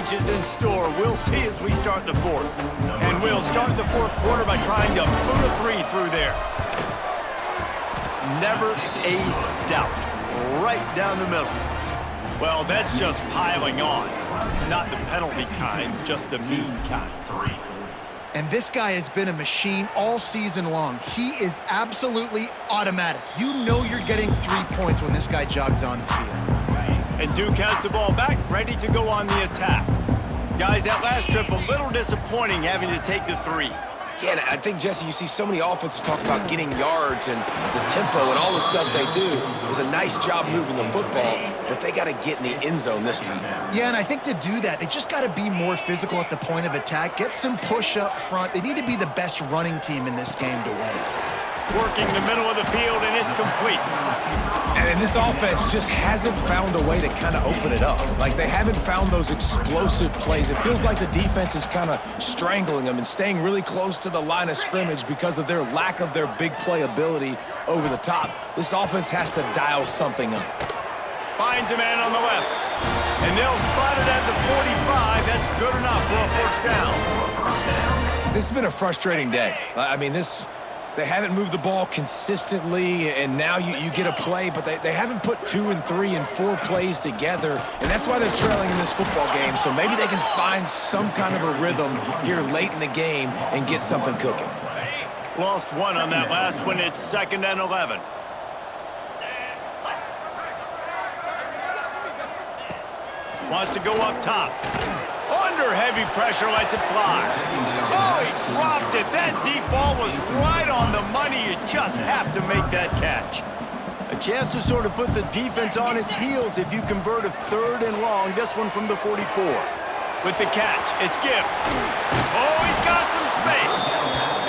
change is in store. We'll see as we start the fourth. And we'll start the fourth quarter by trying to boot a three through there. Never a doubt. Right down the middle. Well, that's just piling on. Not the penalty kind, just the mean kind. And this guy has been a machine all season long. He is absolutely automatic. You know you're getting 3 points when this guy jogs on the field. And Duke has the ball back, ready to go on the attack. Guys, that last trip, a little disappointing having to take the three. Yeah, and I think, Jesse, you see so many offenses talk about getting yards and the tempo and all the stuff they do. It was a nice job moving the football, but they got to get in the end zone this time. Yeah, and I think to do that, they just got to be more physical at the point of attack, get some push up front. They need to be the best running team in this game to win. Working the middle of the field, and it's complete. And this offense just hasn't found a way to kind of open it up. Like, they haven't found those explosive plays. It feels like the defense is kind of strangling them and staying really close to the line of scrimmage because of their lack of their big play ability over the top. This offense has to dial something up. Finds a man on the left. And they'll spot it at the 45. That's good enough for a first down. This has been a frustrating day. I mean, they haven't moved the ball consistently, and now you get a play, but they haven't put 2 and 3 and 4 plays together, and that's why they're trailing in this football game. So maybe they can find some kind of a rhythm here late in the game and get something cooking. Lost one on that last one. It's 2nd and 11. Wants to go up top. Under heavy pressure, lets it fly. Oh, he dropped it. That deep ball was right on the money. You just have to make that catch. A chance to sort of put the defense on its heels if you convert a 3rd and long. This one from the 44. With the catch, it's Gibbs. Oh, he's got some space.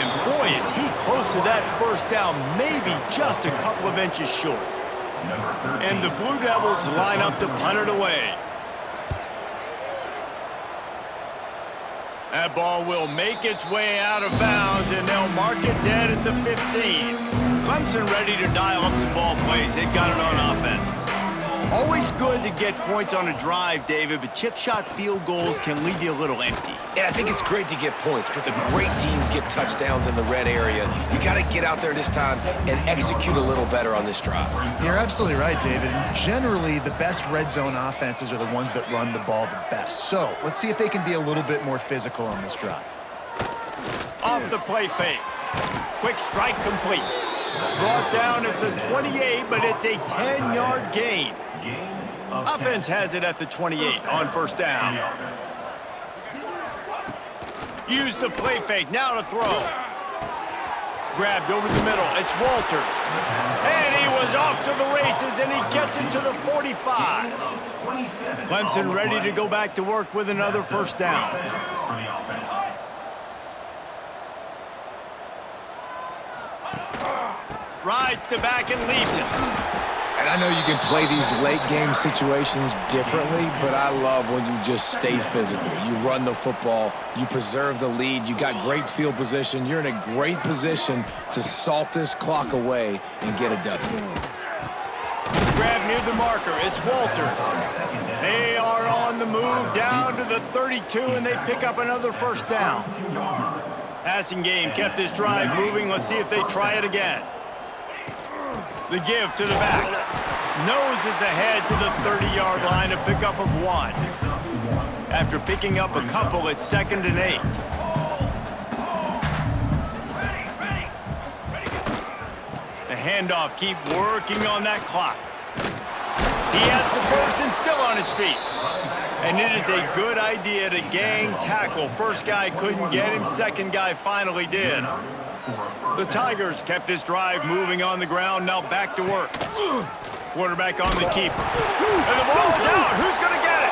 And boy, is he close to that first down, maybe just a couple of inches short. And the Blue Devils line up to punt it away. That ball will make its way out of bounds, and they'll mark it dead at the 15. Clemson ready to dial up some ball plays. They've got it on offense. Always good to get points on a drive, David, but chip shot field goals can leave you a little empty. And I think it's great to get points, but the great teams get touchdowns in the red area. You got to get out there this time and execute a little better on this drive. You're absolutely right, David. And generally, the best red zone offenses are the ones that run the ball the best. So let's see if they can be a little bit more physical on this drive. Off the play fake. Quick strike complete. Brought down at the 28, but it's a 10-yard gain. Offense has it at the 28 on first down. Use the play fake, now to throw. Grabbed over the middle, it's Walters. And he was off to the races, and he gets it to the 45. Clemson ready to go back to work with another first down. Rides to back and leaves it. And I know you can play these late game situations differently, but I love when you just stay physical. You run the football, you preserve the lead, you got great field position. You're in a great position to salt this clock away and get a W. Grab near the marker, it's Walters. They are on the move down to the 32, and they pick up another first down. Passing game kept this drive moving. Let's see if they try it again. The give to the back. Noses ahead to the 30-yard line, a pickup of 1. After picking up a couple, it's 2nd and 8. The handoff, keep working on that clock. He has the first and still on his feet. And it is a good idea to gang tackle. First guy couldn't get him, second guy finally did. The Tigers kept this drive moving on the ground, now back to work. Quarterback on the keeper. And the ball's out. Who's going to get it?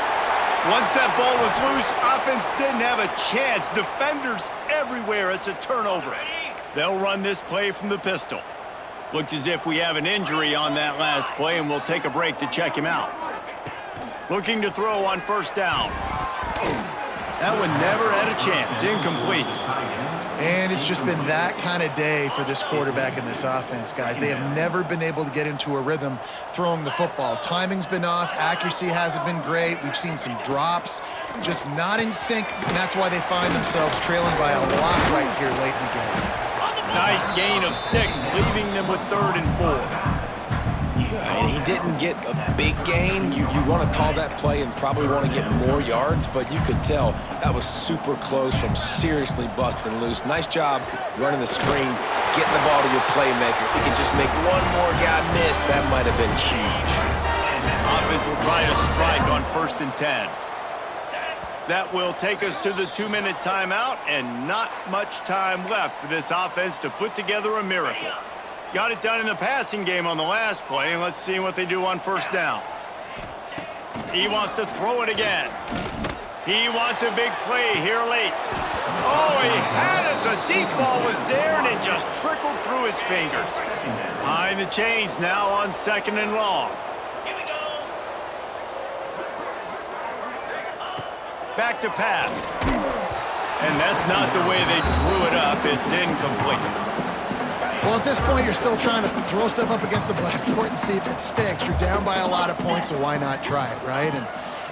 Once that ball was loose, offense didn't have a chance. Defenders everywhere. It's a turnover. They'll run this play from the pistol. Looks as if we have an injury on that last play, and we'll take a break to check him out. Looking to throw on first down. That one never had a chance. Incomplete. And it's just been that kind of day for this quarterback and this offense, guys. They have never been able to get into a rhythm throwing the football. Timing's been off. Accuracy hasn't been great. We've seen some drops, just not in sync, and that's why they find themselves trailing by a lot right here late in the game. Nice gain of 6, leaving them with 3rd and 4. And he didn't get a big gain. You want to call that play and probably want to get more yards, but you could tell that was super close from seriously busting loose. Nice job running the screen, getting the ball to your playmaker. If he could just make one more guy miss, that might have been huge. Offense will try to strike on 1st and 10. That will take us to the 2-minute timeout, and not much time left for this offense to put together a miracle. Got it done in the passing game on the last play, and let's see what they do on 1st down. He wants to throw it again. He wants a big play here late. Oh, he had it. The deep ball was there, and it just trickled through his fingers. Behind the chains now on 2nd and long. Back to pass. And that's not the way they drew it up. It's incomplete. Well, at this point, you're still trying to throw stuff up against the blackboard and see if it sticks. You're down by a lot of points, so why not try it, right? And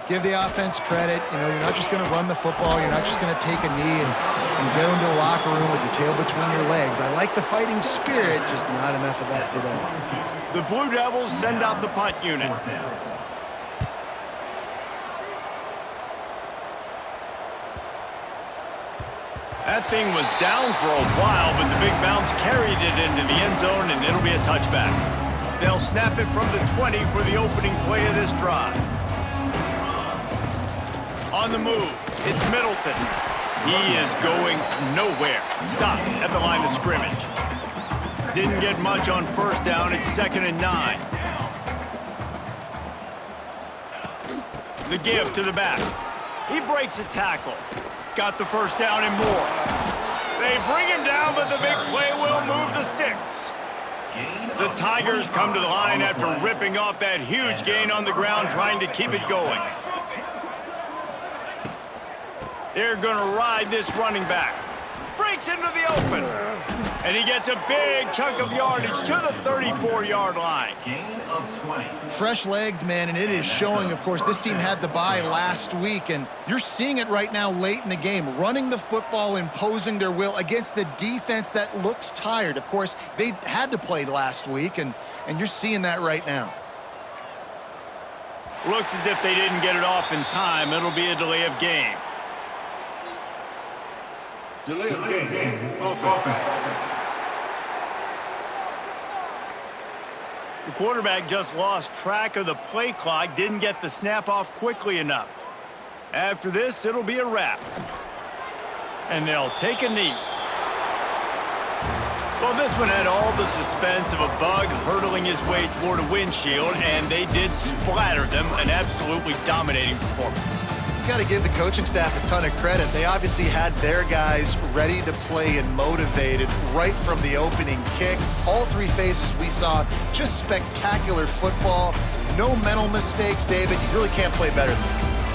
give the offense credit. You know, you're not just going to run the football. You're not just going to take a knee and go into the locker room with your tail between your legs. I like the fighting spirit, just not enough of that today. The Blue Devils send out the punt unit. That thing was down for a while, but the big bounce carried it into the end zone, and it'll be a touchback. They'll snap it from the 20 for the opening play of this drive. On the move, it's Middleton. He is going nowhere. Stop at the line of scrimmage. Didn't get much on 1st down. It's 2nd and 9. The give to the back. He breaks a tackle. Got the 1st down and more. They bring him down, but the big play will move the sticks. The Tigers come to the line after ripping off that huge gain on the ground, trying to keep it going. They're going to ride this running back. Breaks into the open. And he gets a big chunk of yardage to the 34-yard line. Fresh legs, man, and it is showing. Of course, this team had the bye last week, and you're seeing it right now late in the game. Running the football, imposing their will against the defense that looks tired. Of course, they had to play last week, and you're seeing that right now. Looks as if they didn't get it off in time. It'll be a delay of game. Delay of game. Offense. The quarterback just lost track of the play clock, didn't get the snap off quickly enough. After this, it'll be a wrap. And they'll take a knee. Well, this one had all the suspense of a bug hurtling his way toward a windshield, and they did splatter them. An absolutely dominating performance. You got to give the coaching staff a ton of credit. They obviously had their guys ready to play and motivated right from the opening kick. All 3 phases we saw, just spectacular football. No mental mistakes, David. You really can't play better than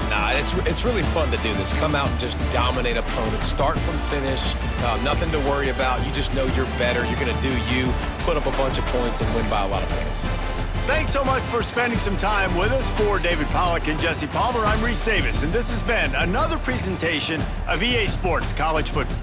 that. Nah, it's really fun to do this. Come out and just dominate opponents. Start from finish. Nothing to worry about. You just know you're better. You're going to do you, put up a bunch of points, and win by a lot of points. Thanks so much for spending some time with us. For David Pollack and Jesse Palmer, I'm Reese Davis, and this has been another presentation of EA Sports College Football.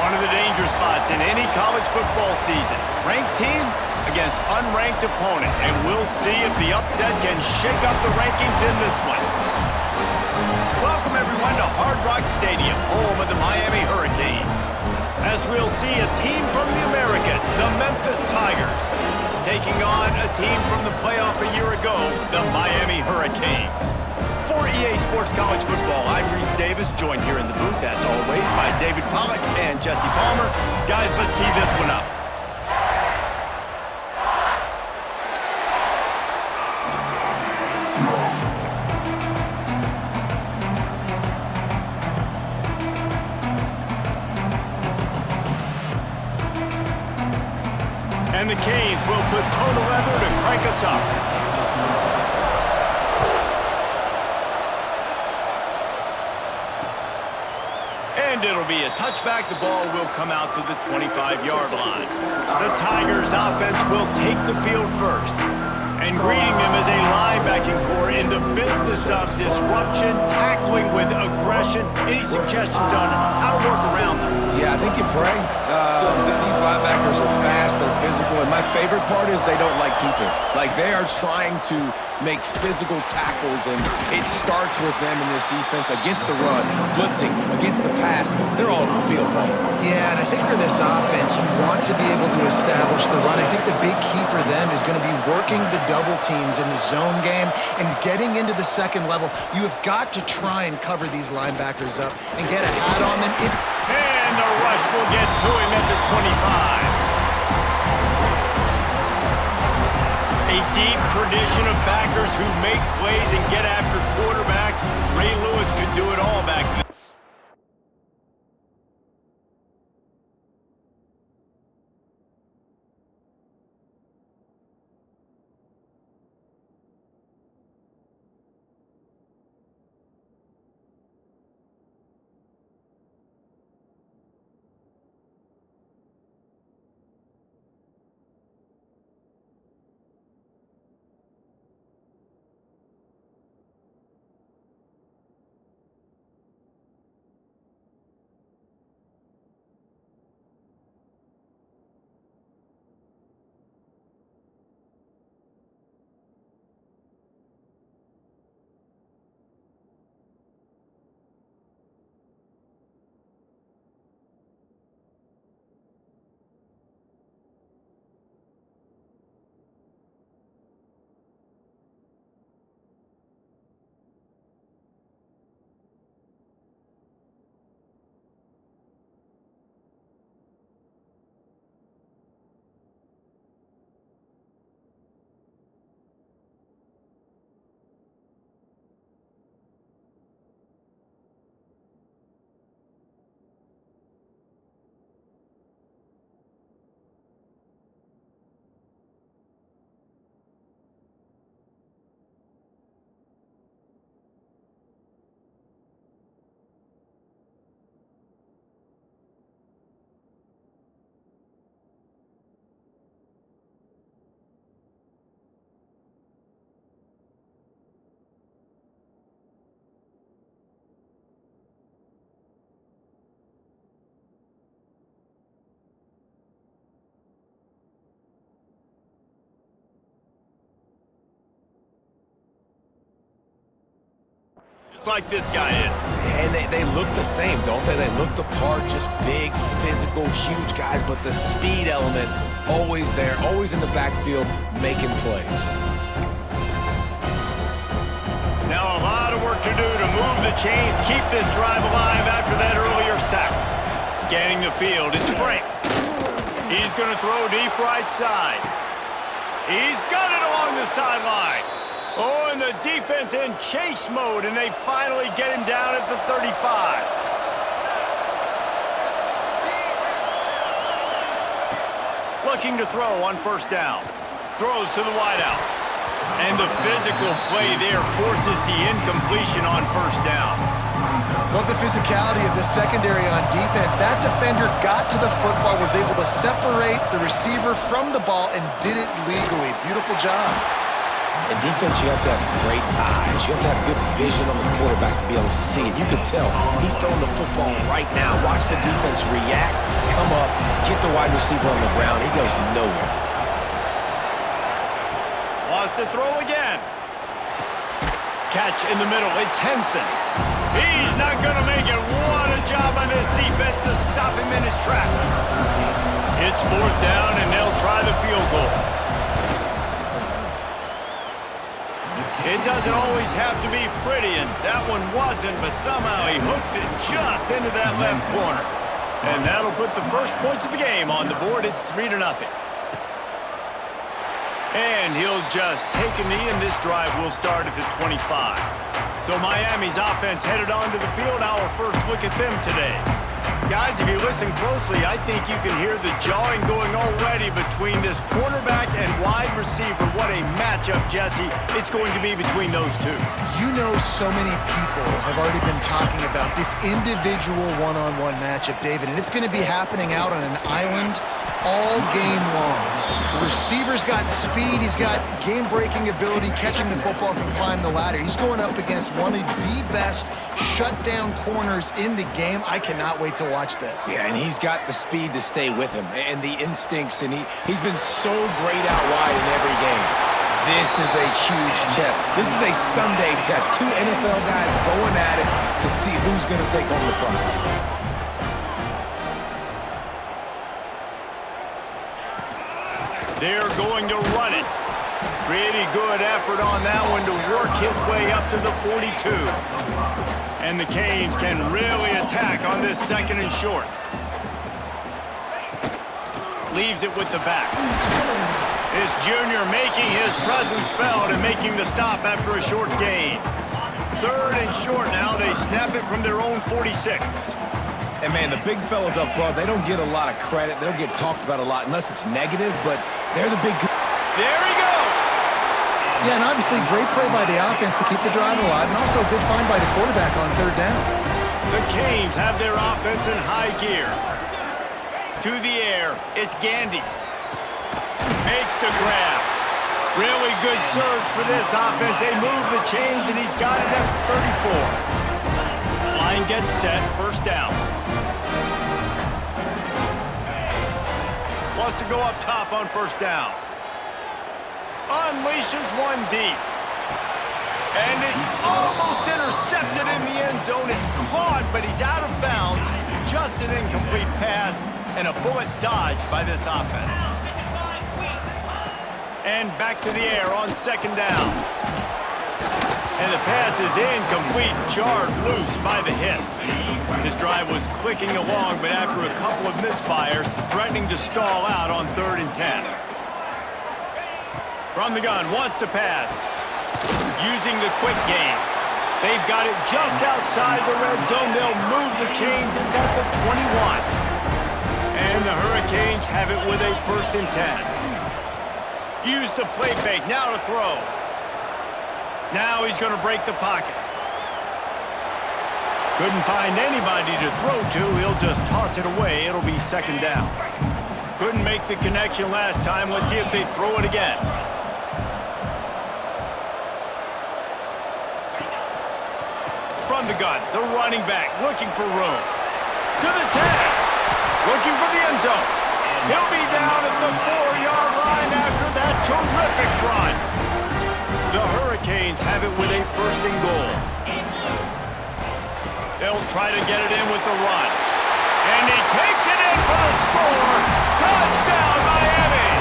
One of the danger spots in any college football season. Ranked team against unranked opponent. And we'll see if the upset can shake up the rankings in this one. Welcome, everyone, to Hard Rock Stadium, home of the Miami Hurricanes. As we'll see a team from the American, the Memphis Tigers, taking on a team from the playoff a year ago, the Miami Hurricanes. For EA Sports College Football, I'm Reese Davis, joined here in the booth, as always, by David Pollack and Jesse Palmer. Guys, let's tee this one up. And the Canes will put toe to leather to crank us up. And it'll be a touchback. The ball will come out to the 25-yard line. The Tigers offense will take the field first. And greeting them is a linebacking core in the business of disruption, tackling with aggression. Any suggestions on how to work around them? Yeah, I think you pray. These linebackers are fast, they're physical, and my favorite part is they don't like people. Like, they are trying to make physical tackles, and it starts with them in this defense against the run, blitzing, against the pass. They're all over the field, Paul. Yeah, and I think for this offense, you want to be able to establish the run. I think the big key for them is going to be working the double teams in the zone game and getting into the second level. You have got to try and cover these linebackers up and get a hat on them. And the rush will get to him at the 25. A deep tradition of backers who make plays and get after quarterbacks. Ray Lewis could do it all back then. Just like this guy is. And they look the same, don't they? They look the part, just big, physical, huge guys, but the speed element always there, always in the backfield, making plays. Now a lot of work to do to move the chains, keep this drive alive after that earlier sack. Scanning the field, it's Frank. He's going to throw deep right side. He's got it along the sideline. Oh, and the defense in chase mode, and they finally get him down at the 35. Looking to throw on first down. Throws to the wideout. And the physical play there forces the incompletion on first down. Love the physicality of the secondary on defense. That defender got to the football, was able to separate the receiver from the ball, and did it legally. Beautiful job. In defense, you have to have great eyes. You have to have good vision on the quarterback to be able to see it. You can tell he's throwing the football right now. Watch the defense react, come up, get the wide receiver on the ground. He goes nowhere. Wants to throw again. Catch in the middle. It's Henson. He's not going to make it. What a job on this defense to stop him in his tracks. It's fourth down, and they'll try the field goal. It doesn't always have to be pretty, and that one wasn't, but somehow he hooked it just into that left corner. And that'll put the first points of the game on the board. It's 3-0. And he'll just take a knee, and this drive will start at the 25. So Miami's offense headed onto the field. Our first look at them today. Guys, if you listen closely, I think you can hear the jawing going already between this quarterback and wide receiver. What a matchup, Jesse, it's going to be between those two. You know, so many people have already been talking about this individual one-on-one matchup, David, and it's going to be happening out on an island all game long. The receiver's got speed, he's got game-breaking ability, catching the football, can climb the ladder. He's going up against one of the best shutdown corners in the game. I cannot wait to watch this. Yeah, and he's got the speed to stay with him and the instincts, and he's been so great out wide in every game. This is a huge test. This is a Sunday test. Two NFL guys going at it to see who's going to take home the prize. They're going to run it. Pretty good effort on that one to work his way up to the 42. And the Canes can really attack on this second and short. Leaves it with the back. This junior making his presence felt and making the stop after a short gain. Third and short now. They snap it from their own 46. And, man, the big fellas up front, they don't get a lot of credit. They don't get talked about a lot unless it's negative, but they're the big... There he goes! Yeah, and obviously great play by the offense to keep the drive alive, and also a good find by the quarterback on third down. The Canes have their offense in high gear. To the air, it's Gandy. Makes the grab. Really good surge for this offense. They move the chains, and he's got it at 34. Line gets set, first down. Wants to go up top on first down. Unleashes one deep. And it's almost intercepted in the end zone. It's caught, but he's out of bounds. Just an incomplete pass and a bullet dodged by this offense. And back to the air on second down. And the pass is incomplete, jarred loose by the hit. His drive was clicking along, but after a couple of misfires, threatening to stall out on 3rd and 10. From the gun, wants to pass. Using the quick game. They've got it just outside the red zone. They'll move the chains. It's at the 21. And the Hurricanes have it with a 1st and 10. Use the play fake, now to throw. Now he's going to break the pocket. Couldn't find anybody to throw to. He'll just toss it away. It'll be 2nd down. Couldn't make the connection last time. Let's see if they throw it again. From the gun, the running back looking for room. To the 10. Looking for the end zone. He'll be down at the 4-yard line after that terrific run. The Hurricanes have it with a 1st and goal. They'll try to get it in with the run. And he takes it in for the score. Touchdown, Miami!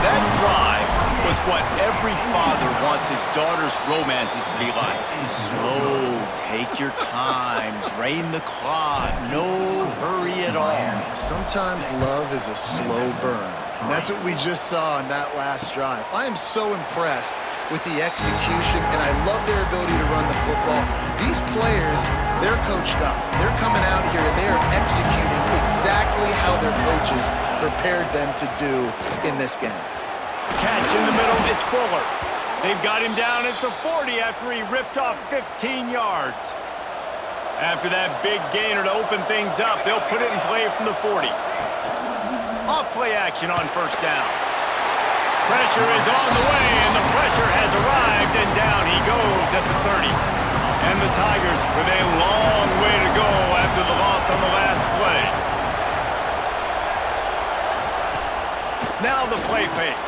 That drive was what every father wants his daughter's romances to be like. Slow, take your time, drain the clock, no hurry at all. Sometimes love is a slow burn. And that's what we just saw on that last drive. I am so impressed with the execution, and I love their ability to run the football. These players, they're coached up. They're coming out here, and they are executing exactly how their coaches prepared them to do in this game. Catch in the middle, it's Fuller. They've got him down at the 40 after he ripped off 15 yards. After that big gainer to open things up, they'll put it in play from the 40. Off play action on first down. Pressure is on the way, and the pressure has arrived, and down he goes at the 30. And the Tigers with a long way to go after the loss on the last play. Now the play fake.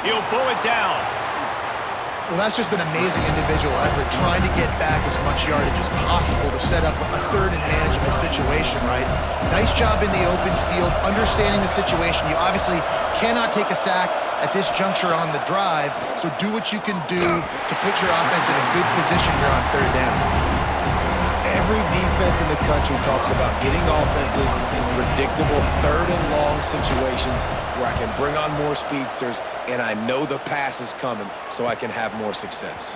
He'll pull it down. Well, that's just an amazing individual effort, trying to get back as much yardage as possible to set up a third and manageable situation, right? Nice job in the open field, understanding the situation. You obviously cannot take a sack at this juncture on the drive, so do what you can do to put your offense in a good position here on third down. Every defense in the country talks about getting offenses in predictable third and long situations where I can bring on more speedsters and I know the pass is coming so I can have more success.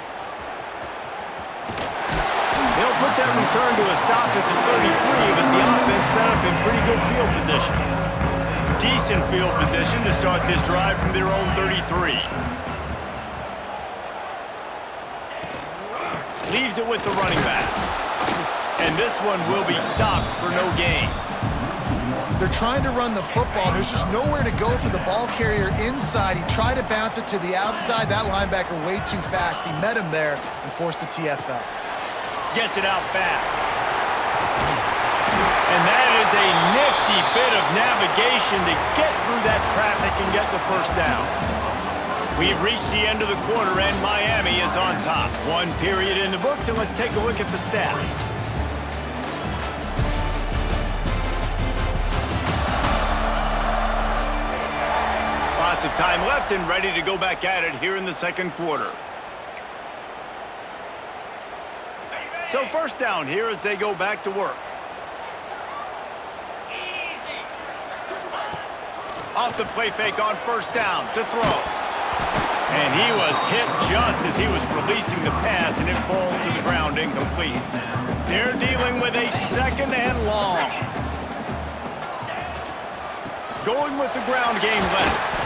They'll put that return to a stop at the 33, but the offense set up in pretty good field position. Decent field position to start this drive from their own 33. Leaves it with the running back. And this one will be stopped for no gain. They're trying to run the football. There's just nowhere to go for the ball carrier inside. He tried to bounce it to the outside. That linebacker way too fast. He met him there and forced the TFL. Gets it out fast. And that is a nifty bit of navigation to get through that traffic and get the first down. We've reached the end of the quarter, and Miami is on top. One period in the books, and let's take a look at the stats. Lots of time left and ready to go back at it here in the second quarter. So first down here as they go back to work. Off the play fake on first down to throw. And he was hit just as he was releasing the pass, and it falls to the ground incomplete. They're dealing with a second and long. Going with the ground game left.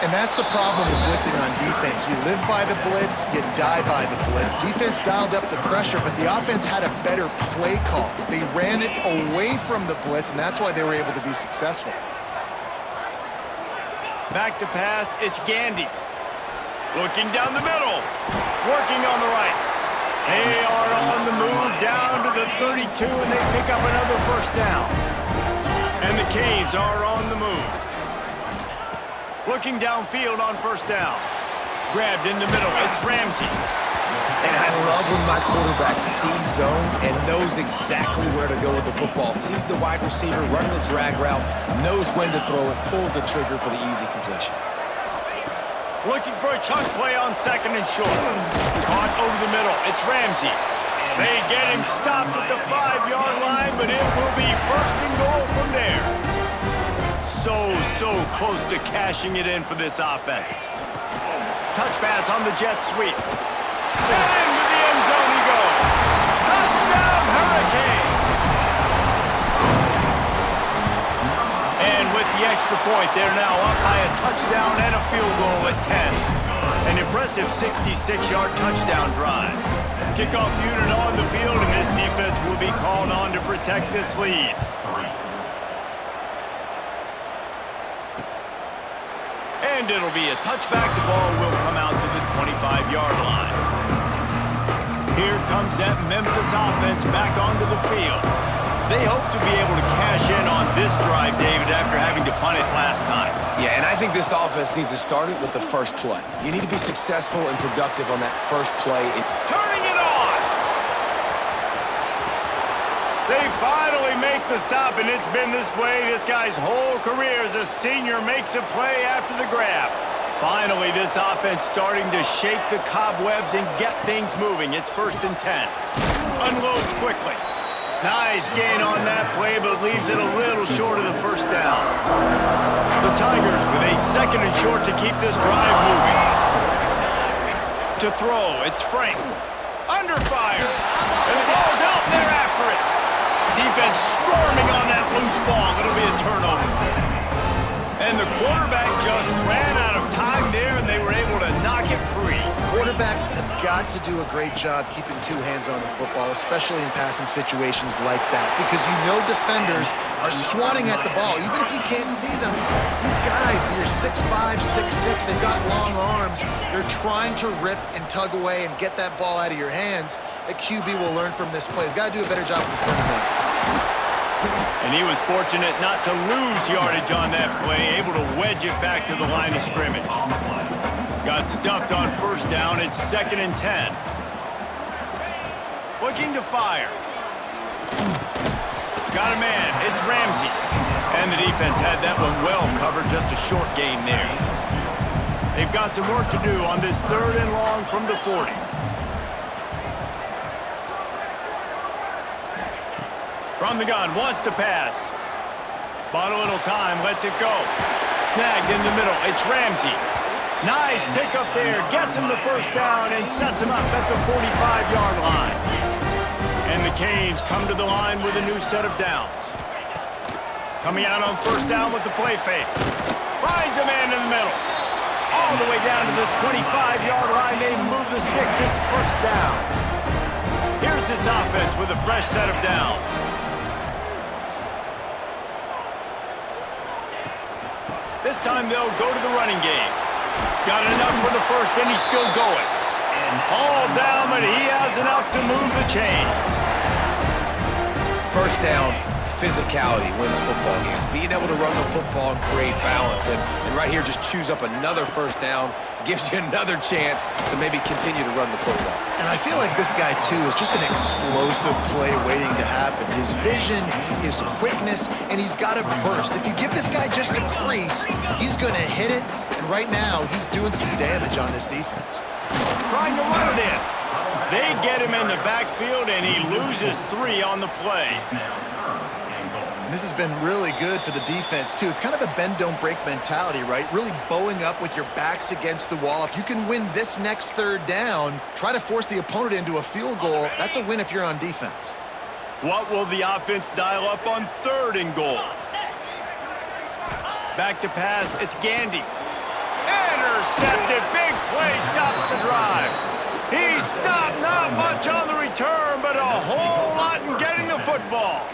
And that's the problem with blitzing on defense. You live by the blitz, you die by the blitz. Defense dialed up the pressure, but the offense had a better play call. They ran it away from the blitz, and that's why they were able to be successful. Back to pass, it's Gandy. Looking down the middle, working on the right. They are on the move down to the 32, and they pick up another first down. And the Canes are on the move. Looking downfield on first down. Grabbed in the middle, it's Ramsey. And I love when my quarterback sees zone and knows exactly where to go with the football. Sees the wide receiver running the drag route, knows when to throw it, pulls the trigger for the easy completion. Looking for a chunk play on second and short. Caught over the middle, it's Ramsey. They get him stopped at the 5-yard line, but it will be first and goal from there. So close to cashing it in for this offense. Touch pass on the jet sweep. And into the end zone he goes. Touchdown, Hurricane! And with the extra point, they're now up by a touchdown and a field goal at 10. An impressive 66-yard touchdown drive. Kickoff unit on the field, and this defense will be called on to protect this lead. And it'll be a touchback. The ball will come out to the 25-yard line. Here comes that Memphis offense back onto the field. They hope to be able to cash in on this drive, David, after having to punt it last time. Yeah, and I think this offense needs to start it with the first play. You need to be successful and productive on that first play. Turning it on! They finally make the stop, and it's been this way this guy's whole career as a senior makes a play after the grab. Finally, this offense starting to shake the cobwebs and get things moving. It's 1st and 10. Unloads quickly. Nice gain on that play, but leaves it a little short of the first down. The Tigers with a 2nd and short to keep this drive moving. To throw, it's Frank. Under fire. And the ball's out there after it. Defense swarming on that loose ball. It'll be a turnover. And the quarterback just ran out of time there, and they were able to knock it free. Quarterbacks have got to do a great job keeping 2 hands on the football, especially in passing situations like that, because you know defenders are swatting at the ball. Even if you can't see them, these guys, they're 6'5", 6'6", they've got long arms. They're trying to rip and tug away and get that ball out of your hands. A QB will learn from this play. He's got to do a better job with this game. And he was fortunate not to lose yardage on that play, able to wedge it back to the line of scrimmage. Got stuffed on first down. It's 2nd and 10. Looking to fire. Got a man. It's Ramsey. And the defense had that one well covered. Just a short gain there. They've got some work to do on this 3rd and long from the 40. From the gun, wants to pass. Bought a little time, lets it go. Snagged in the middle, it's Ramsey. Nice pick up there, gets him the first down and sets him up at the 45-yard line. And the Canes come to the line with a new set of downs. Coming out on first down with the play fake. Finds a man in the middle. All the way down to the 25-yard line, they move the sticks, it's first down. Here's this offense with a fresh set of downs. This time they'll go to the running game. Got enough for the first, and he's still going. All down, but he has enough to move the chains. First down, physicality wins football games. Being able to run the football and create balance. And right here, just choose up another first down, gives you another chance to maybe continue to run the football. And I feel like this guy, too, is just an explosive play waiting to happen. His vision, his quickness, and he's got a burst. If you give this guy just a crease, he's going to hit it. And right now, he's doing some damage on this defense. Trying to run it in. They get him in the backfield, and he loses 3 on the play. And this has been really good for the defense, too. It's kind of a bend-don't-break mentality, right? Really bowing up with your backs against the wall. If you can win this next 3rd down, try to force the opponent into a field goal. That's a win if you're on defense. What will the offense dial up on 3rd and goal? Back to pass, it's Gandy. Intercepted, big play, stops the drive. He stopped, not much on the return, but a whole lot in getting the football.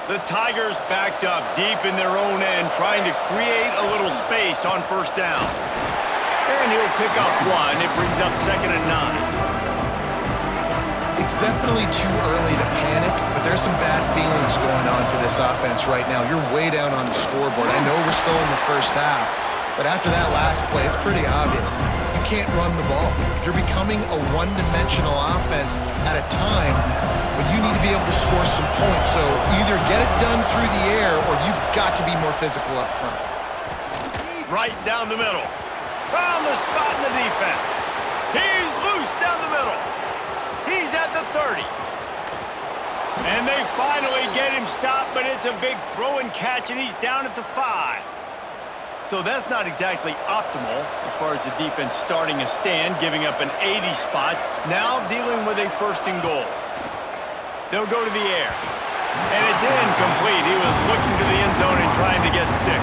The Tigers backed up deep in their own end, trying to create a little space on first down. And he'll pick up 1. It brings up 2nd and 9. It's definitely too early to panic, but there's some bad feelings going on for this offense right now. You're way down on the scoreboard. I know we're still in the first half, but after that last play, it's pretty obvious. You can't run the ball. You're becoming a one-dimensional offense at a time when you need to be able to score some points. So either get it done through the air or you've got to be more physical up front. Right down the middle. Found the spot in the defense. He's loose down the middle. He's at the 30. And they finally get him stopped, but it's a big throw and catch, and he's down at the 5. So that's not exactly optimal as far as the defense starting a stand, giving up an 80 spot, now dealing with a 1st and goal. They'll go to the air. And it's incomplete. He was looking to the end zone and trying to get 6.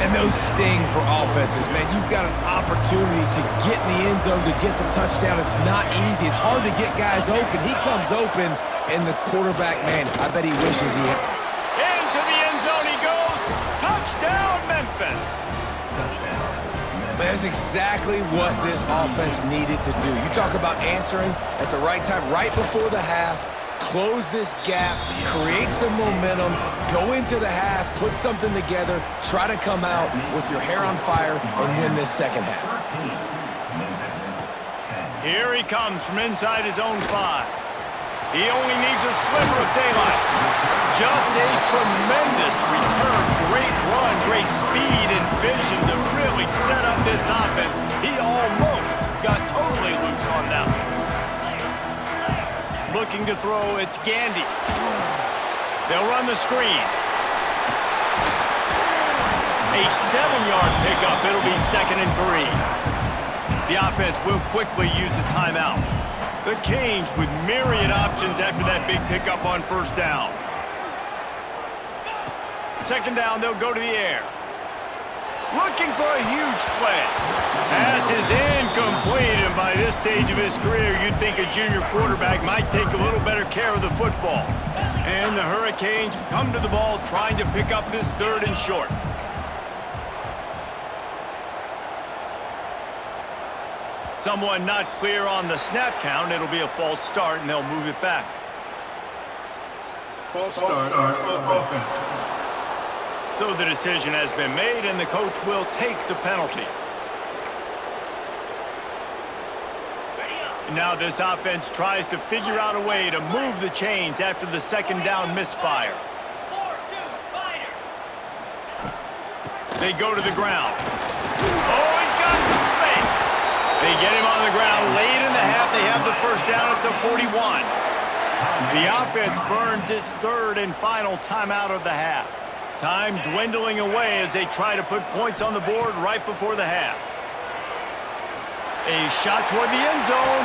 And those sting for offenses, man. You've got an opportunity to get in the end zone, to get the touchdown. It's not easy. It's hard to get guys open. He comes open, and the quarterback, man, I bet he wishes he had. Into the end zone he goes. Touchdown, Memphis. Man, that's exactly what this offense needed to do. You talk about answering at the right time, right before the half, close this gap, create some momentum, go into the half, put something together, try to come out with your hair on fire and win this second half. Here he comes from inside his own 5. He only needs a sliver of daylight. Just a tremendous return. Great run, great speed and vision to really set up this offense. He almost got totally loose on that one. looking to throw. It's Gandy. They'll run the screen. A 7-yard pickup. It'll be 2nd and 3. The offense will quickly use a timeout. The Canes with myriad options after that big pickup on 1st down. 2nd down, they'll go to the air. Looking for a huge play. Pass is incomplete, and by this stage of his career, you'd think a junior quarterback might take a little better care of the football. And the Hurricanes come to the ball trying to pick up this 3rd and short. Someone not clear on the snap count. It'll be a false start, and they'll move it back. False start offense. So the decision has been made, and the coach will take the penalty. Now this offense tries to figure out a way to move the chains after the 2nd down misfire. They go to the ground. Oh, he's got some space. They get him on the ground late in the half. They have the 1st down at the 41. The offense burns its 3rd and final timeout of the half. Time dwindling away as they try to put points on the board right before the half. A shot toward the end zone.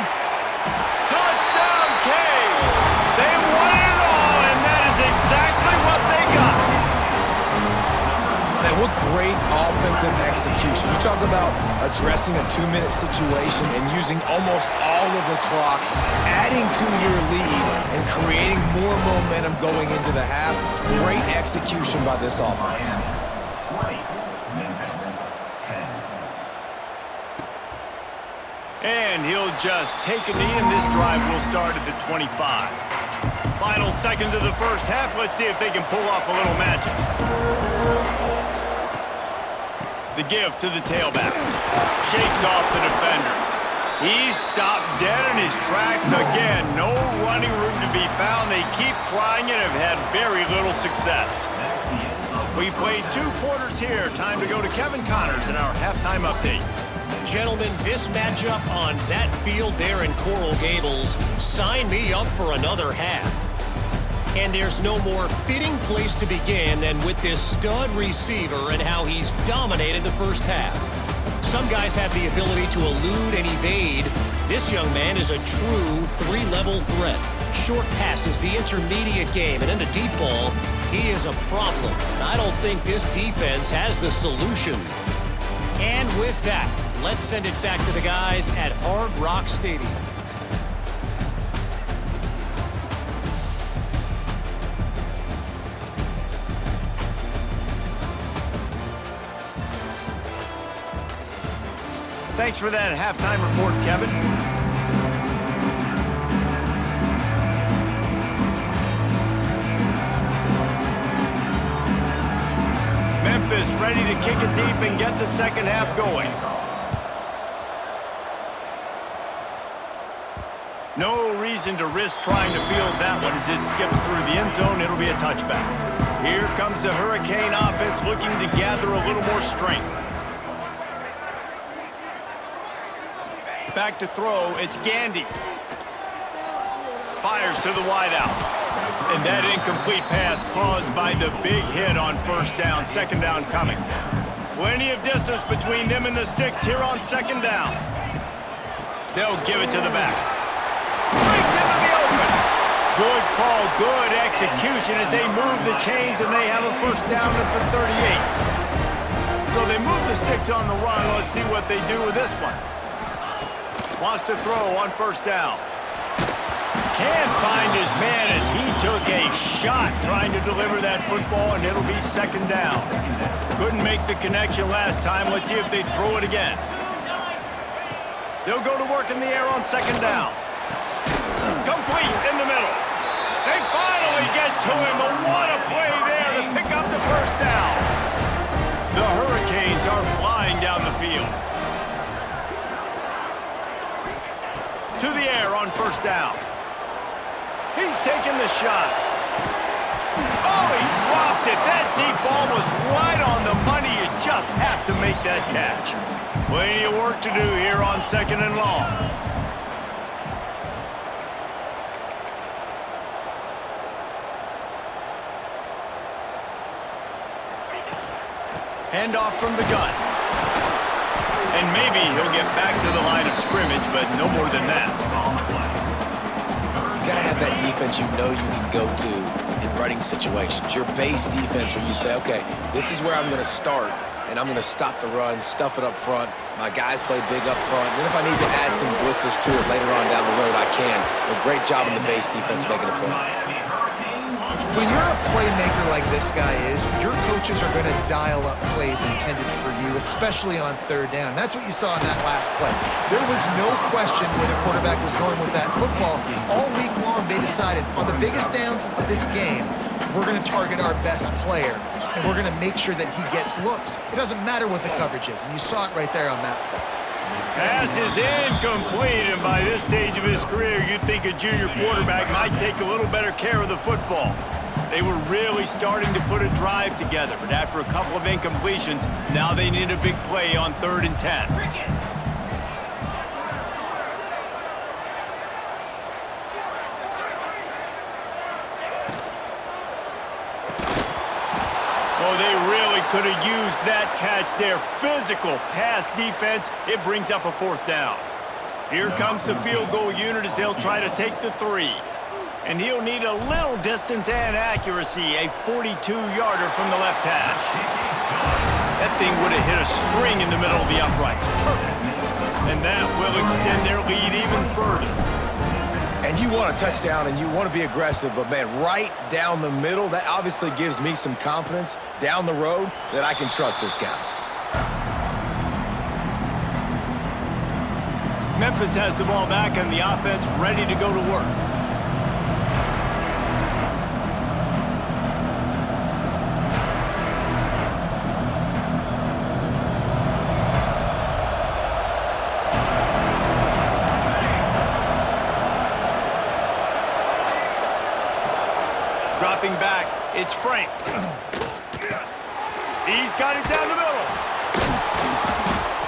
Touchdown, Canes! They won it all, and that is exactly what they got. Man, what great offensive execution. You talk about addressing a 2-minute situation and using almost all of the clock, adding to your lead, and creating more momentum going into the half. Great execution by this offense. And he'll just take a knee, and this drive will start at the 25. Final seconds of the 1st half. Let's see if they can pull off a little magic. The give to the tailback. Shakes off the defender. He's stopped dead in his tracks again. No running room to be found. They keep trying and have had very little success. We played 2 quarters here. Time to go to Kevin Connors in our halftime update. Gentlemen, this matchup on that field there in Coral Gables, sign me up for another half. And there's no more fitting place to begin than with this stud receiver and how he's dominated the 1st half. Some guys have the ability to elude and evade. This young man is a true 3-level threat. Short passes, the intermediate game, and then the deep ball. He is a problem. And I don't think this defense has the solution. And with that, let's send it back to the guys at Hard Rock Stadium. Thanks for that halftime report, Kevin. Memphis ready to kick it deep and get the 2nd half going. No reason to risk trying to field that one as it skips through the end zone. It'll be a touchback. Here comes the Hurricane offense looking to gather a little more strength. Back to throw, it's Gandy. Fires to the wideout. And that incomplete pass caused by the big hit on 1st down, 2nd down coming. Plenty of distance between them and the sticks here on 2nd down. They'll give it to the back. Breaks into the open. Good call, good execution as they move the chains and they have a 1st down at the 38. So they move the sticks on the run. Let's see what they do with this one. Wants to throw on 1st down. Can't find his man as he took a shot trying to deliver that football, and it'll be 2nd down. Couldn't make the connection last time. Let's see if they throw it again. They'll go to work in the air on 2nd down. Complete in the middle. They finally get to him, but what a play there to pick up the 1st down. The Hurricanes are flying down the field. To the air on 1st down. He's taking the shot. Oh, he dropped it. That deep ball was right on the money. You just have to make that catch. Plenty of work to do here on 2nd and long. Handoff from the gun. And maybe he'll get back to the line of scrimmage, but no more than that. You gotta have that defense you know you can go to in running situations. Your base defense where you say, okay, this is where I'm gonna start, and I'm gonna stop the run, stuff it up front. My guys play big up front. And then if I need to add some blitzes to it later on down the road, I can. But great job in the base defense making a play. When you're a playmaker like this guy is, your coaches are going to dial up plays intended for you, especially on third down. That's what you saw in that last play. There was no question where the quarterback was going with that football. All week long, they decided, on the biggest downs of this game, we're going to target our best player, and we're going to make sure that he gets looks. It doesn't matter what the coverage is, and you saw it right there on that play. Pass is incomplete, and by this stage of his career, you'd think a junior quarterback might take a little better care of the football. They were really starting to put a drive together, but after a couple of incompletions, now they need a big play on 3rd and 10. Oh, they really could have used that catch there. Physical pass defense. It brings up a 4th down. Here comes the field goal unit as they'll try to take the 3. And he'll need a little distance and accuracy, a 42-yarder from the left hash. That thing would have hit a string in the middle of the uprights. Perfect. And that will extend their lead even further. And you want a touchdown and you want to be aggressive, but man, right down the middle, that obviously gives me some confidence down the road that I can trust this guy. Memphis has the ball back and the offense ready to go to work. Dropping back, it's Frank. He's got it down the middle.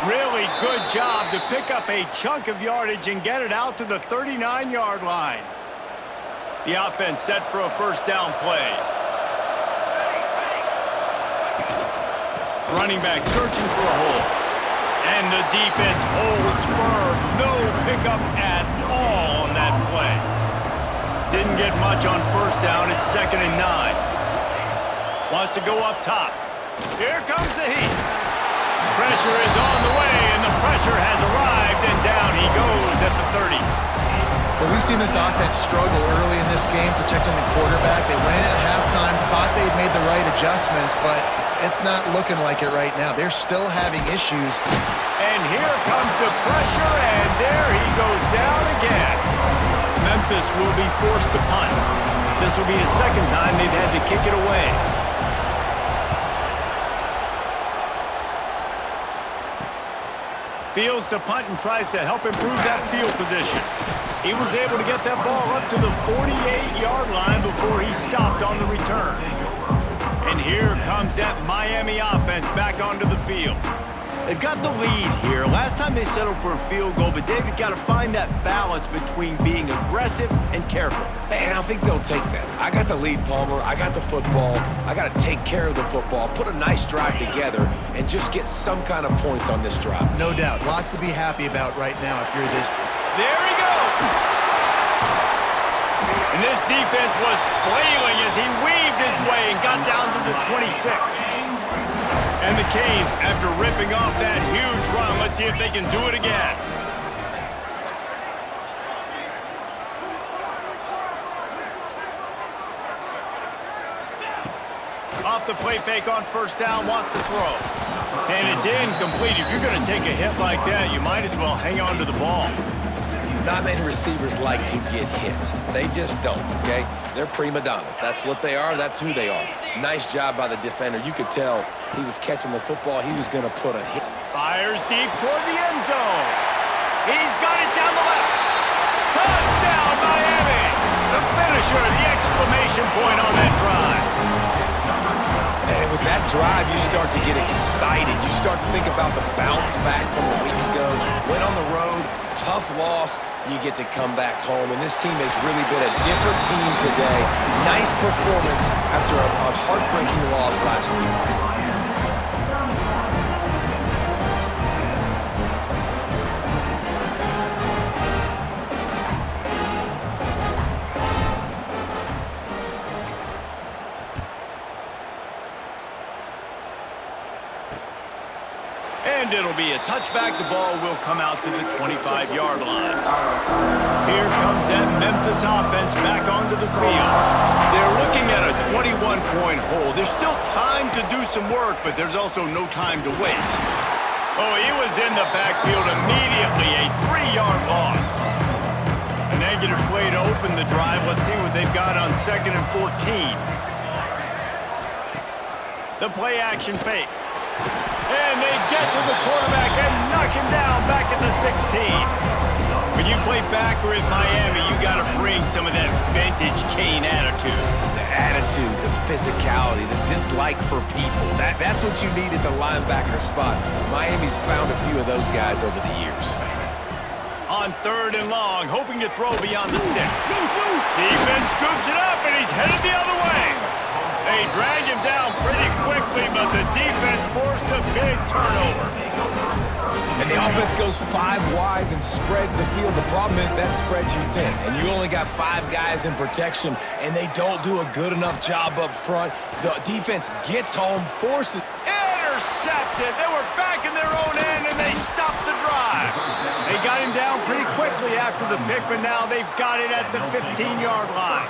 Really good job to pick up a chunk of yardage and get it out to the 39-yard line. The offense set for a 1st down play. Running back searching for a hole. And the defense holds firm. No pickup at all on that play. Didn't get much on 1st down. It's 2nd and 9. Wants to go up top. Here comes the heat. Pressure is on the way, and the pressure has arrived, and down he goes at the 30. Well, we've seen this offense struggle early in this game, protecting the quarterback. They went in at halftime, thought they'd made the right adjustments, but it's not looking like it right now. They're still having issues. And here comes the pressure, and there he goes down again. Memphis will be forced to punt. This will be the 2nd time they've had to kick it away. Fields to punt and tries to help improve that field position. He was able to get that ball up to the 48-yard line before he stopped on the return. And here comes that Miami offense back onto the field. They've got the lead here. Last time they settled for a field goal, but David got to find that balance between being aggressive and careful. And I think they'll take that. I got the lead, Palmer. I got the football. I got to take care of the football, put a nice drive together, and just get some kind of points on this drive. No doubt. Lots to be happy about right now if you're this. There he goes! And this defense was flailing as he weaved his way and got down to the 26. And the Canes, after ripping off that huge run, let's see if they can do it again. Off the play fake on 1st down, wants to throw. And it's incomplete. If you're going to take a hit like that, you might as well hang on to the ball. Not many receivers like to get hit. They just don't, okay? They're prima donnas. That's what they are. That's who they are. Nice job by the defender. You could tell he was catching the football. He was going to put a hit. Fires deep toward the end zone. He's got it down the left. Touchdown, Miami. The finisher, the exclamation point on that drive. And with that drive, you start to get excited. You start to think about the bounce back from a week ago. Went on the road, tough loss. You get to come back home, and this team has really been a different team today. Nice performance after a heartbreaking loss last week. And it'll be a touchback. The ball will come out to the 25-yard line. Here comes that Memphis offense back onto the field. They're looking at a 21-point hole. There's still time to do some work, but there's also no time to waste. Oh, he was in the backfield immediately. A 3-yard loss. A negative play to open the drive. Let's see what they've got on 2nd and 14. The play action fake. And they get to the quarterback and knock him down back at the 16. When you play backer at Miami, you got to bring some of that vintage Kane attitude. The attitude, the physicality, the dislike for people. That's what you need at the linebacker spot. Miami's found a few of those guys over the years. On 3rd and long, hoping to throw beyond the sticks. Defense scoops it up, and he's headed the other way. They drag him down pretty quickly, but the defense forced a big turnover. And the offense goes 5 wides and spreads the field. The problem is that spreads you thin, and you only got 5 guys in protection, and they don't do a good enough job up front. The defense gets home, forces. Intercepted. They were back in their own end, and they stopped the drive. They got him down pretty quickly after the pick, but now they've got it at the 15-yard line.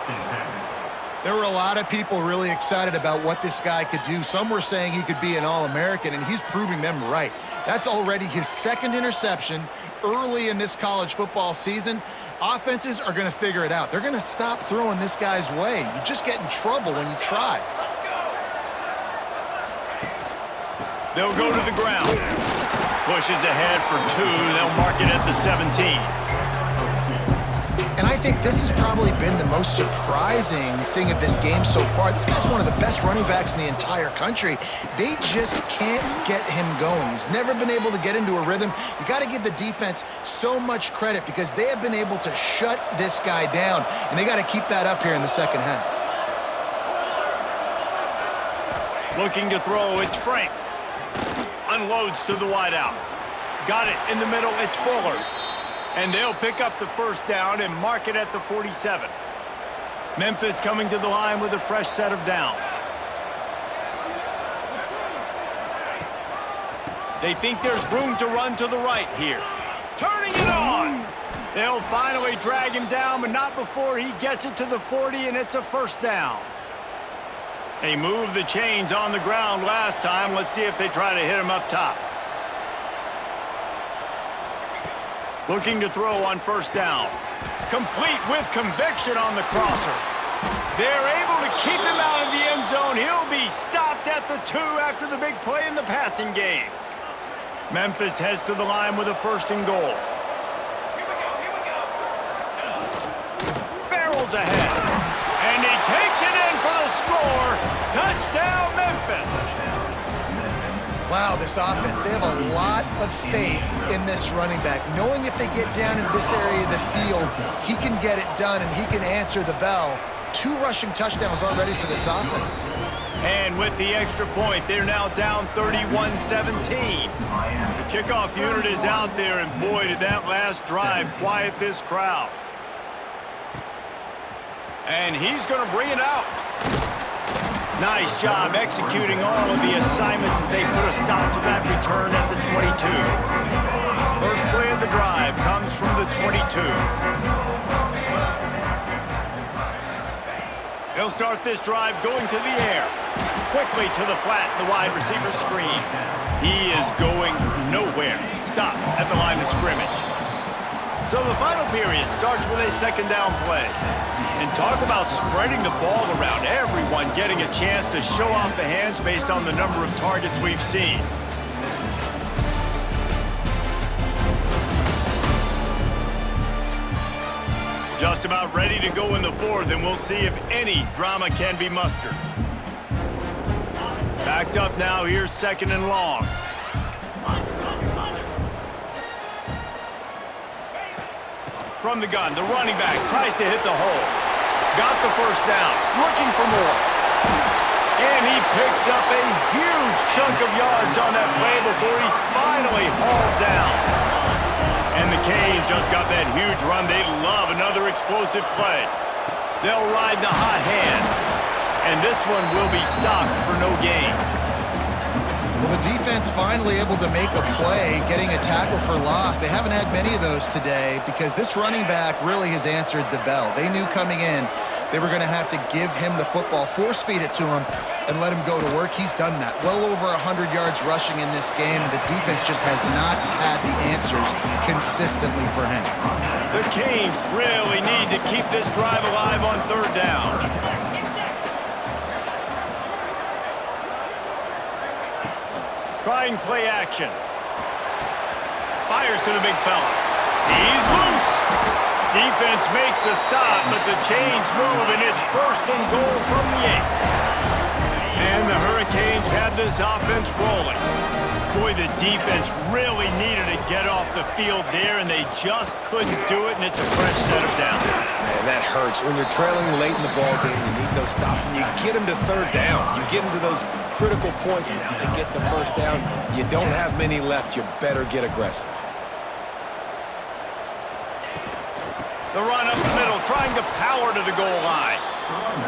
There were a lot of people really excited about what this guy could do. Some were saying he could be an All-American, and he's proving them right. That's already his 2nd interception early in this college football season. Offenses are going to figure it out. They're going to stop throwing this guy's way. You just get in trouble when you try. They'll go to the ground. Pushes ahead for 2. They'll mark it at the 17. And I think this has probably been the most surprising thing of this game so far. This guy's one of the best running backs in the entire country. They just can't get him going. He's never been able to get into a rhythm. You got to give the defense so much credit because they have been able to shut this guy down, and they got to keep that up here in the 2nd half. Looking to throw, it's Frank. Unloads to the wideout. Got it in the middle, it's Fuller. And they'll pick up the 1st down and mark it at the 47. Memphis coming to the line with a fresh set of downs. They think there's room to run to the right here. Turning it on! They'll finally drag him down, but not before he gets it to the 40, and it's a 1st down. They moved the chains on the ground last time. Let's see if they try to hit him up top. Looking to throw on 1st down. Complete with conviction on the crosser. They're able to keep him out of the end zone. He'll be stopped at the 2 after the big play in the passing game. Memphis heads to the line with a 1st and goal. Barrels ahead. And he takes it in for the score. Touchdown, Memphis. Wow, this offense, they have a lot of faith in this running back, knowing if they get down into this area of the field, he can get it done and he can answer the bell. 2 rushing touchdowns already for this offense. And with the extra point, they're now down 31-17. The kickoff unit is out there, and boy, did that last drive quiet this crowd. And he's going to bring it out. Nice job executing all of the assignments as they put a stop to that return at the 22. First play of the drive comes from the 22. They'll start this drive going to the air. Quickly to the flat, the wide receiver screen. He is going nowhere. Stop at the line of scrimmage. So the final period starts with a 2nd down play. And talk about spreading the ball around, everyone getting a chance to show off the hands based on the number of targets we've seen. Just about ready to go in the 4th, and we'll see if any drama can be mustered. Backed up now, here's 2nd and long. From the gun, the running back tries to hit the hole. Got the 1st down, looking for more. And he picks up a huge chunk of yards on that play before he's finally hauled down. And the Canes just got that huge run. They love another explosive play. They'll ride the hot hand. And this one will be stopped for no gain. Well, the defense finally able to make a play, getting a tackle for loss. They haven't had many of those today because this running back really has answered the bell. They knew coming in they were going to have to give him the football, force feed it to him, and let him go to work. He's done that. Well over 100 yards rushing in this game, and the defense just has not had the answers consistently for him. The Canes really need to keep this drive alive on third down. Trying play action. Fires to the big fella. He's loose. Defense makes a stop, but the chains move, and it's 1st and goal from the 8. And the Hurricanes have this offense rolling. Boy, the defense really needed to get off the field there, and they just couldn't do it, and it's a fresh set of downs. Man, that hurts. When you're trailing late in the ball game, you need those stops, and you get them to third down. You get them to those critical points, and now they get the first down. You don't have many left. You better get aggressive. The run up the middle, trying to power to the goal line.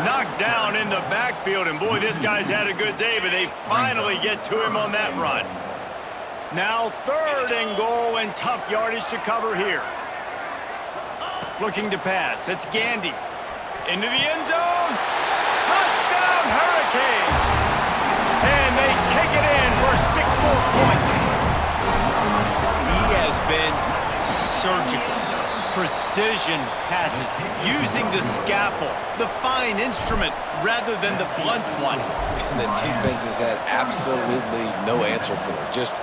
Knocked down in the backfield, and boy, this guy's had a good day, but they finally get to him on that run. Now 3rd and goal, and tough yardage to cover here. Looking to pass. It's Gandy. Into the end zone. Touchdown, Hurricanes! And they take it in for 6 more points. He has been surgical. Precision passes, using the scalpel, the fine instrument, rather than the blunt one. And the defense has had absolutely no answer for it. Just,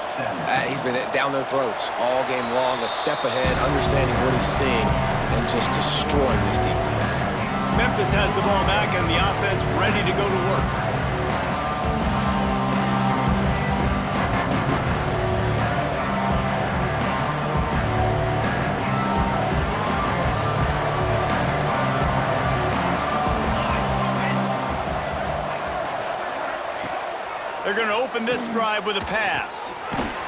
he's been down their throats all game long, a step ahead, understanding what he's seeing, and just destroying this defense. Memphis has the ball back, and the offense ready to go to work. They're going to open this drive with a pass.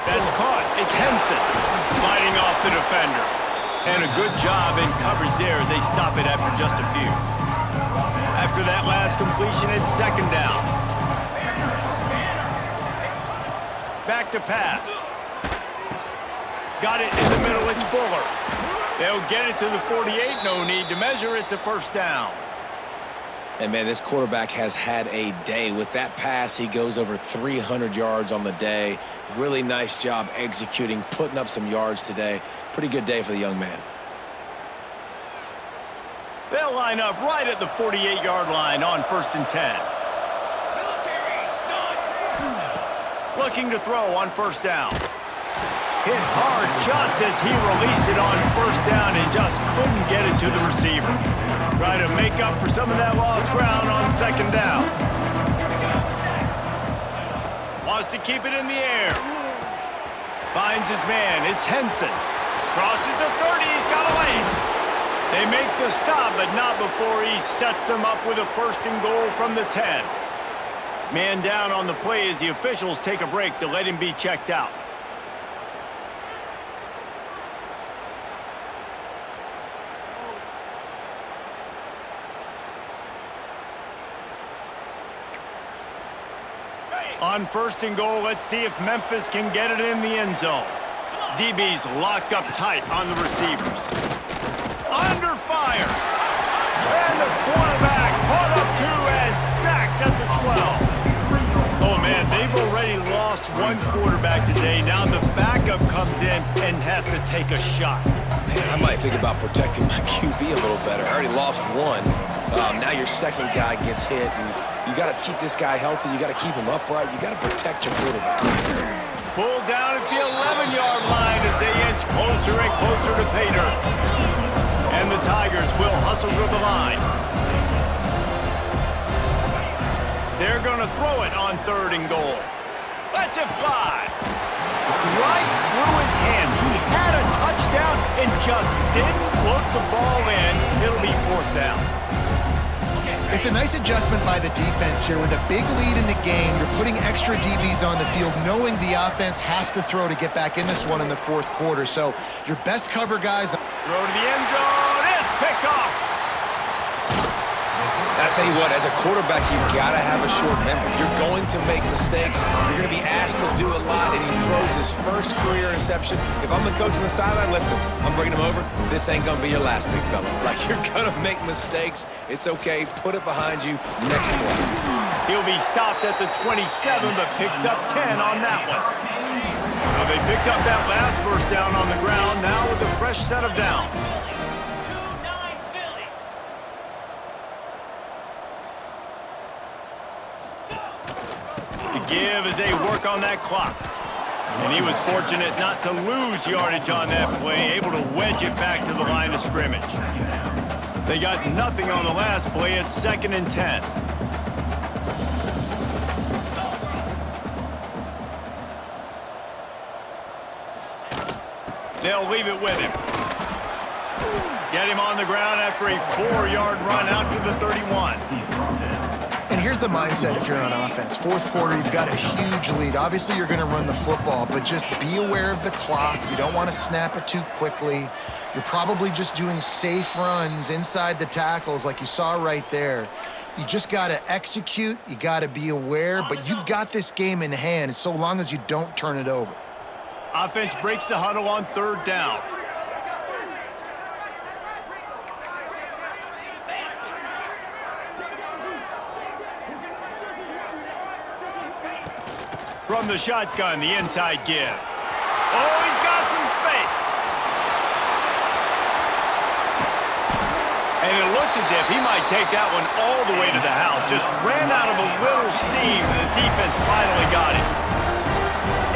That's caught. It's Henson fighting off the defender. And a good job in coverage there as they stop it after just a few. After that last completion, it's 2nd down. Back to pass. Got it in the middle. It's Fuller. They'll get it to the 48. No need to measure. It's a 1st down. And, man, this quarterback has had a day. With that pass, he goes over 300 yards on the day. Really nice job executing, putting up some yards today. Pretty good day for the young man. They'll line up right at the 48-yard line on 1st and 10. Looking to throw on 1st down. Hit hard just as he released it on 1st down and just couldn't get it to the receiver. Try to make up for some of that lost ground on 2nd down. Wants to keep it in the air. Finds his man. It's Henson. Crosses the 30. He's got away. They make the stop, but not before he sets them up with a 1st and goal from the 10. Man down on the play as the officials take a break to let him be checked out. On 1st and goal, let's see if Memphis can get it in the end zone. DB's locked up tight on the receivers. Under fire. And the quarterback caught up 2 and sacked at the 12. Oh, man, they've already lost one quarterback today. Now the backup comes in and has to take a shot. Man, I might think about protecting my QB a little better. I already lost one. Now your 2nd guy gets hit, and you got to keep this guy healthy. You got to keep him upright. You got to protect your quarterback. Pulled down at the 11-yard line as they inch closer and closer to pay dirt. And the Tigers will hustle to the line. They're going to throw it on 3rd and goal. Lets it fly. Right through his hands. He had a touchdown and just didn't look the ball in. It'll be 4th down. It's a nice adjustment by the defense here. With a big lead in the game, you're putting extra DBs on the field, knowing the offense has to throw to get back in this one in the 4th quarter. So your best cover guys. Throw to the end zone. It's picked off. I tell you what, as a quarterback, you got to have a short memory. You're going to make mistakes. You're going to be asked to do a lot, and he throws his first career interception. If I'm the coach on the sideline, listen, I'm bringing him over. This ain't going to be your last, big fella. Like, you're going to make mistakes. It's okay. Put it behind you. Next play. He'll be stopped at the 27, but picks up 10 on that one. So they picked up that last first down on the ground, now with a fresh set of downs. The give as they work on that clock. And he was fortunate not to lose yardage on that play, able to wedge it back to the line of scrimmage. They got nothing on the last play. It's 2nd and 10. They'll leave it with him. Get him on the ground after a 4-yard run out to the 31. And here's the mindset if you're on offense. Fourth quarter, you've got a huge lead. Obviously, you're going to run the football, but just be aware of the clock. You don't want to snap it too quickly. You're probably just doing safe runs inside the tackles like you saw right there. You just got to execute. You got to be aware, but you've got this game in hand so long as you don't turn it over. Offense breaks the huddle on 3rd down. From the shotgun, the inside give. Oh, he's got some space. And it looked as if he might take that one all the way to the house. Just ran out of a little steam, and the defense finally got him.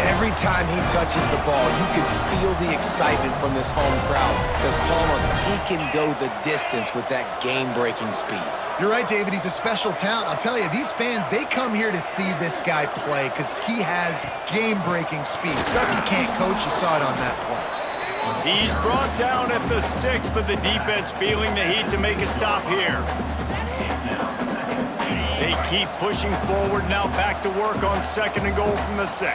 Every time he touches the ball, you can feel the excitement from this home crowd because Palmer, he can go the distance with that game-breaking speed. You're right, David. He's a special talent. I'll tell you, these fans, they come here to see this guy play because he has game-breaking speed. Stuff you can't coach. You saw it on that play. He's brought down at the 6, but the defense feeling the heat to make a stop here. They keep pushing forward now, back to work on 2nd and goal from the 6.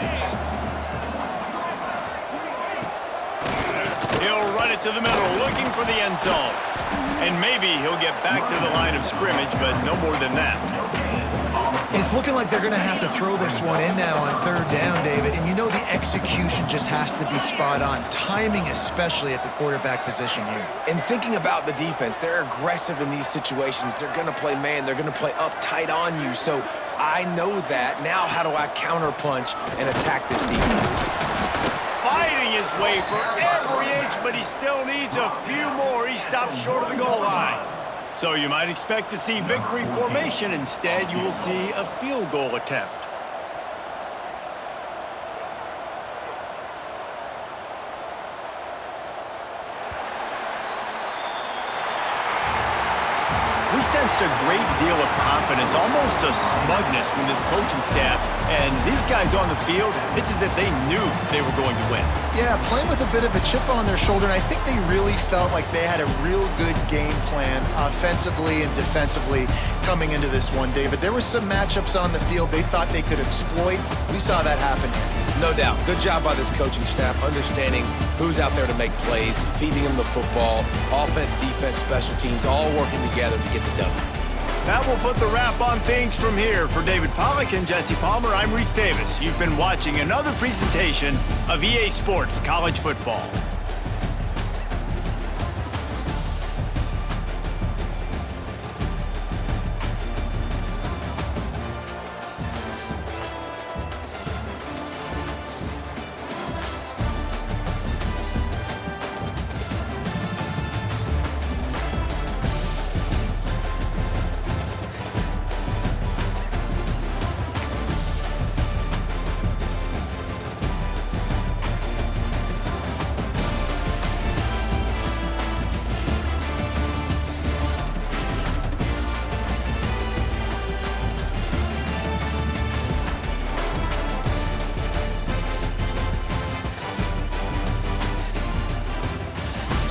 He'll run it to the middle, looking for the end zone. And maybe he'll get back to the line of scrimmage, but no more than that. It's looking like they're going to have to throw this one in now on 3rd down, David. And you know the execution just has to be spot on. Timing especially at the quarterback position here. And thinking about the defense, they're aggressive in these situations. They're going to play man. They're going to play up tight on you. So I know that. Now how do I counterpunch and attack this defense? Fighting his way for every inch, but he still needs a few more. He stops short of the goal line. So you might expect to see victory formation. Instead, you will see a field goal attempt. We sensed a great deal of confidence, almost a smugness from this coaching staff. And these guys on the field, it's as if they knew they were going to win. Yeah, playing with a bit of a chip on their shoulder, and I think they really felt like they had a real good game plan offensively and defensively coming into this one, David. There were some matchups on the field they thought they could exploit. We saw that happen here. No doubt. Good job by this coaching staff, understanding who's out there to make plays, feeding them the football, offense, defense, special teams, all working together to get the W. That will put the wrap on things from here. For David Pollack and Jesse Palmer, I'm Reese Davis. You've been watching another presentation of EA Sports College Football.